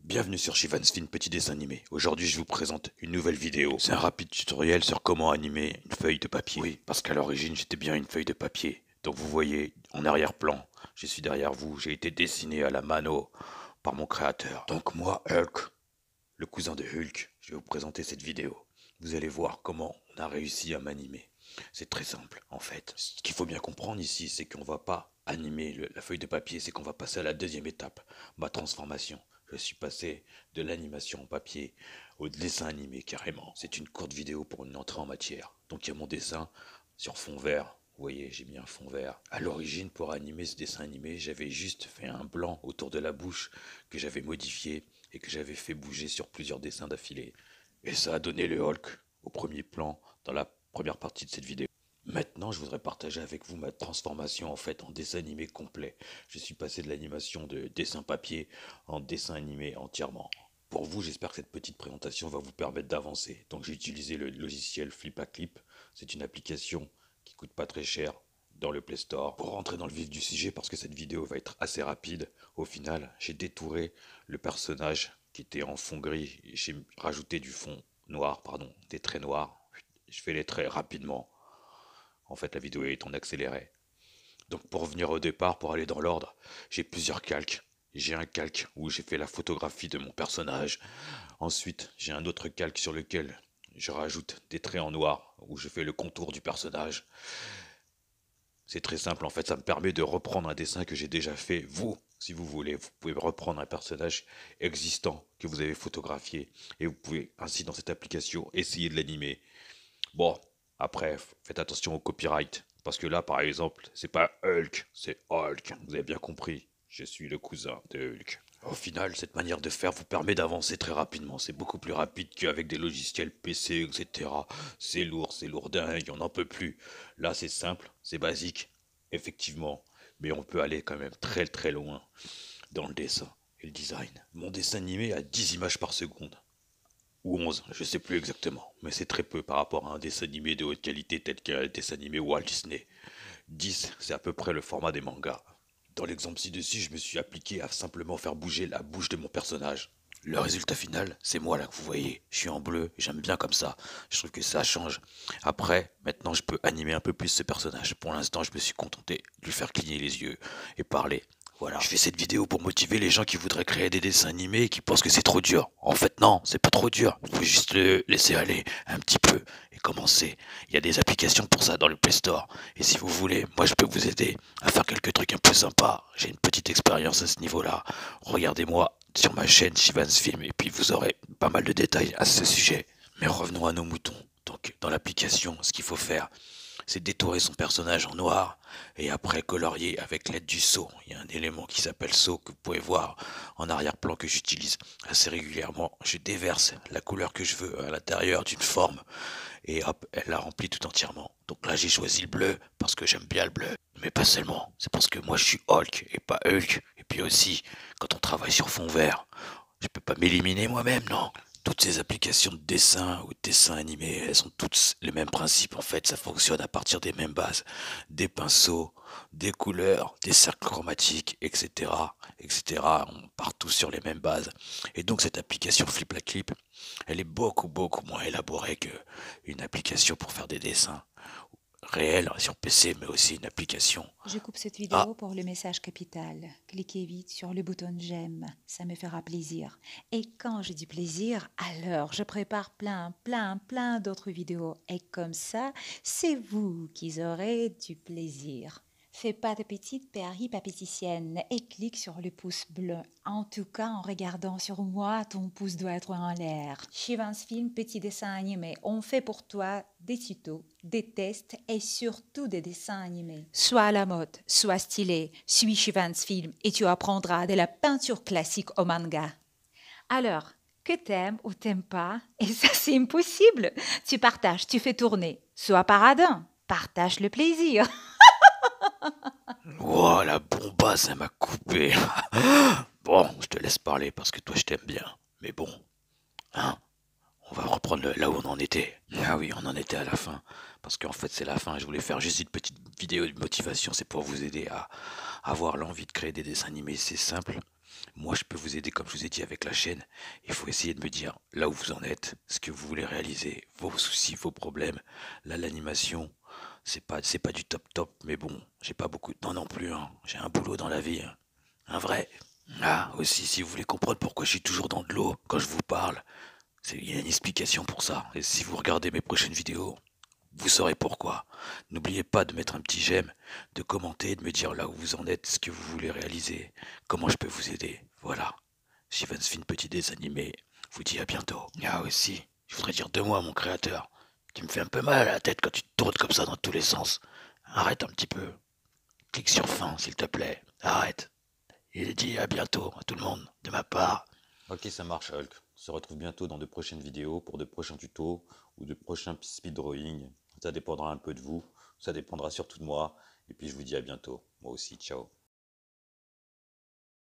Bienvenue sur Shivan's Film Petit Dessin Animé. Aujourd'hui, je vous présente une nouvelle vidéo. C'est un rapide tutoriel sur comment animer une feuille de papier. Oui, parce qu'à l'origine, j'étais bien une feuille de papier. Donc vous voyez, en arrière-plan, je suis derrière vous, j'ai été dessiné à la mano par mon créateur. Donc moi, Hulk, le cousin de Hulk, je vais vous présenter cette vidéo. Vous allez voir comment on a réussi à m'animer. C'est très simple, en fait. Ce qu'il faut bien comprendre ici, c'est qu'on va pas animer la feuille de papier, c'est qu'on va passer à la deuxième étape, ma transformation. Je suis passé de l'animation en papier au dessin animé carrément. C'est une courte vidéo pour une entrée en matière. Donc il y a mon dessin sur fond vert. Vous voyez, j'ai mis un fond vert. À l'origine, pour animer ce dessin animé, j'avais juste fait un blanc autour de la bouche que j'avais modifié et que j'avais fait bouger sur plusieurs dessins d'affilée. Et ça a donné le Hulk au premier plan dans la première partie de cette vidéo. Maintenant, je voudrais partager avec vous ma transformation en fait en dessin animé complet. Je suis passé de l'animation de dessin papier en dessin animé entièrement. Pour vous, j'espère que cette petite présentation va vous permettre d'avancer. Donc j'ai utilisé le logiciel Flipaclip. C'est une application qui coûte pas très cher dans le Play Store. Pour rentrer dans le vif du sujet, parce que cette vidéo va être assez rapide, au final, j'ai détouré le personnage qui était en fond gris. J'ai rajouté du fond noir, pardon, des traits noirs. Je fais les traits rapidement. En fait, la vidéo est en accéléré. Donc pour revenir au départ, pour aller dans l'ordre, j'ai plusieurs calques. J'ai un calque où j'ai fait la photographie de mon personnage. Ensuite, j'ai un autre calque sur lequel je rajoute des traits en noir, où je fais le contour du personnage. C'est très simple, en fait, ça me permet de reprendre un dessin que j'ai déjà fait. Vous, si vous voulez, vous pouvez reprendre un personnage existant que vous avez photographié. Et vous pouvez ainsi, dans cette application, essayer de l'animer. Bon, après, faites attention au copyright. Parce que là, par exemple, c'est pas Hulk, c'est Hulk. Vous avez bien compris. Je suis le cousin de Hulk. Au final, cette manière de faire vous permet d'avancer très rapidement. C'est beaucoup plus rapide qu'avec des logiciels PC, etc. C'est lourd, c'est lourdingue, on n'en peut plus. Là, c'est simple, c'est basique, effectivement. Mais on peut aller quand même très très loin dans le dessin et le design. Mon dessin animé a 10 images par seconde ou 11, je sais plus exactement, mais c'est très peu par rapport à un dessin animé de haute qualité tel qu'un dessin animé Walt Disney. 10, c'est à peu près le format des mangas. Dans l'exemple ci-dessus, je me suis appliqué à simplement faire bouger la bouche de mon personnage. Le résultat final, c'est moi là que vous voyez. Je suis en bleu, j'aime bien comme ça. Je trouve que ça change. Après, maintenant, je peux animer un peu plus ce personnage. Pour l'instant, je me suis contenté de lui faire cligner les yeux et parler. Voilà. Je fais cette vidéo pour motiver les gens qui voudraient créer des dessins animés et qui pensent que c'est trop dur. En fait, non, c'est pas trop dur. Vous pouvez juste le laisser aller un petit peu et commencer. Il y a des applications pour ça dans le Play Store. Et si vous voulez, moi je peux vous aider à faire quelques trucs un peu sympas. J'ai une petite expérience à ce niveau-là. Regardez-moi sur ma chaîne Shivan's Film et puis vous aurez pas mal de détails à ce sujet. Mais revenons à nos moutons. Donc dans l'application, ce qu'il faut faire, c'est détourer son personnage en noir et après colorier avec l'aide du seau. Il y a un élément qui s'appelle seau que vous pouvez voir en arrière-plan que j'utilise assez régulièrement. Je déverse la couleur que je veux à l'intérieur d'une forme et hop, elle la remplit tout entièrement. Donc là j'ai choisi le bleu parce que j'aime bien le bleu. Mais pas seulement, c'est parce que moi je suis Hulk et pas Hulk. Et puis aussi, quand on travaille sur fond vert, je peux pas m'éliminer moi-même, non. Toutes ces applications de dessin ou de dessin animé, elles ont toutes les mêmes principes en fait, ça fonctionne à partir des mêmes bases. Des pinceaux, des couleurs, des cercles chromatiques, etc. etc. On part tous sur les mêmes bases. Et donc cette application Flip elle est beaucoup moins élaborée qu'une application pour faire des dessins réels sur PC, mais aussi une application. Je coupe cette Ah, vidéo pour le message capital. Cliquez vite sur le bouton j'aime, ça me fera plaisir. Et quand je dis plaisir, alors je prépare plein d'autres vidéos. Et comme ça, c'est vous qui aurez du plaisir. Fais pas de petite péripapéticienne et clique sur le pouce bleu. En tout cas, en regardant sur moi, ton pouce doit être en l'air. Shivan's Film, petit dessin animé. On fait pour toi des tutos, des tests et surtout des dessins animés. Sois à la mode, sois stylé, suis Shivan's Film et tu apprendras de la peinture classique au manga. Alors, que t'aimes ou t'aimes pas, et ça c'est impossible. Tu partages, tu fais tourner. Sois paradin, partage le plaisir. wow, la bombasse, ça m'a coupé. Bon, je te laisse parler parce que toi je t'aime bien. Mais bon, hein, on va reprendre là où on en était. Ah oui, on en était à la fin. Parce qu'en fait, c'est la fin. Je voulais faire juste une petite vidéo de motivation. C'est pour vous aider à avoir l'envie de créer des dessins animés. C'est simple. Moi, je peux vous aider, comme je vous ai dit, avec la chaîne. Il faut essayer de me dire là où vous en êtes, ce que vous voulez réaliser, vos soucis, vos problèmes. Là, l'animation, c'est pas du top top, mais bon, j'ai pas beaucoup de temps non plus, hein. J'ai un boulot dans la vie, hein. Un vrai. Ah, aussi, si vous voulez comprendre pourquoi je suis toujours dans de l'eau quand je vous parle, il y a une explication pour ça. Et si vous regardez mes prochaines vidéos, vous saurez pourquoi. N'oubliez pas de mettre un petit j'aime, de commenter, de me dire là où vous en êtes, ce que vous voulez réaliser, comment je peux vous aider. Voilà. Shivansfin, petit dessin animé, vous dis à bientôt. Ah aussi, je voudrais dire de moi, mon créateur. Tu me fais un peu mal à la tête quand tu te tournes comme ça dans tous les sens. Arrête un petit peu. Clique sur fin, s'il te plaît. Arrête. Et dis à bientôt à tout le monde, de ma part. Ok, ça marche, Hulk. On se retrouve bientôt dans de prochaines vidéos pour de prochains tutos ou de prochains speed drawing. Ça dépendra un peu de vous, ça dépendra surtout de moi. Et puis je vous dis à bientôt. Moi aussi, ciao.